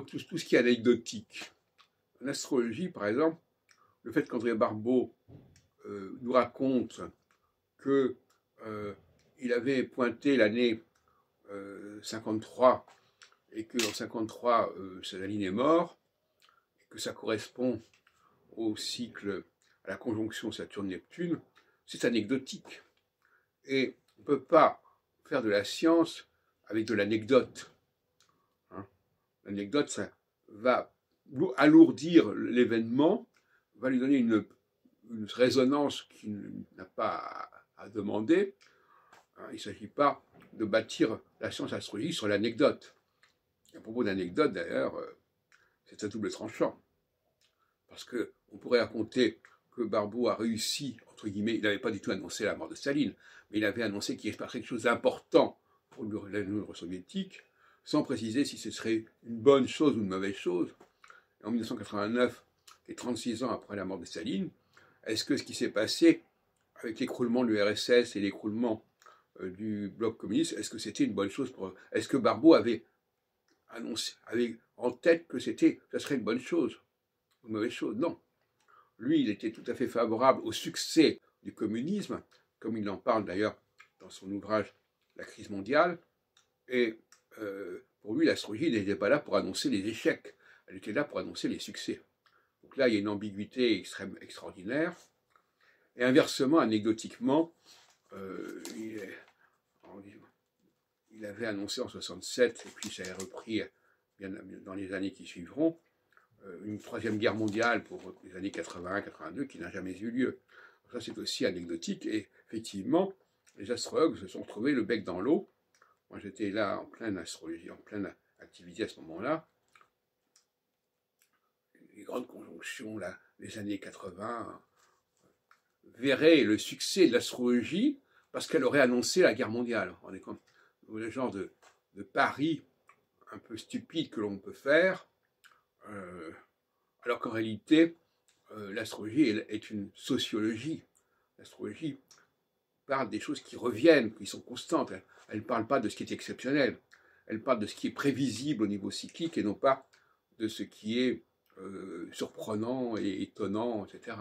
tout ce qui est anecdotique. En astrologie, par exemple, le fait qu'André Barbeau nous raconte qu'il avait pointé l'année 53 et qu'en 53, Saladin est mort, et que ça correspond au cycle, à la conjonction Saturne-Neptune, c'est anecdotique. Et on ne peut pas faire de la science avec de l'anecdote. L'anecdote, ça va alourdir l'événement, va lui donner une résonance qui n'a pas à demander. Il ne s'agit pas de bâtir la science astrologique sur l'anecdote. À propos d'anecdote, d'ailleurs, c'est un double tranchant. Parce qu'on pourrait raconter que Barbeau a réussi, entre guillemets, il n'avait pas du tout annoncé la mort de Staline, mais il avait annoncé qu'il se passerait quelque chose d'important pour l'Union soviétique, sans préciser si ce serait une bonne chose ou une mauvaise chose. En 1989, et 36 ans après la mort de Staline, est-ce que ce qui s'est passé avec l'écroulement de l'URSS et l'écroulement du bloc communiste, est-ce que c'était une bonne chose pour... Est-ce que Barbeau avait en tête que ça serait une bonne chose, une mauvaise chose? Non. Lui, il était tout à fait favorable au succès du communisme, comme il en parle d'ailleurs dans son ouvrage La crise mondiale, et pour lui, l'astrologie n'était pas là pour annoncer les échecs, elle était là pour annoncer les succès. Donc là, il y a une ambiguïté extraordinaire, et inversement, anecdotiquement, il avait annoncé en 67, et puis ça a repris bien dans les années qui suivront, une troisième guerre mondiale pour les années 81-82 qui n'a jamais eu lieu. Donc ça, c'est aussi anecdotique, et effectivement, les astrologues se sont retrouvés le bec dans l'eau. Moi, j'étais là en pleine astrologie, en pleine activité à ce moment-là. Les grandes conjonctions, là, les années 80, verraient le succès de l'astrologie parce qu'elle aurait annoncé la guerre mondiale. On est comme le genre de pari un peu stupide que l'on peut faire, alors qu'en réalité, l'astrologie est une sociologie. L'astrologie parle des choses qui reviennent, qui sont constantes. Elle ne parle pas de ce qui est exceptionnel. Elle parle de ce qui est prévisible au niveau cyclique et non pas de ce qui est surprenant et étonnant, etc.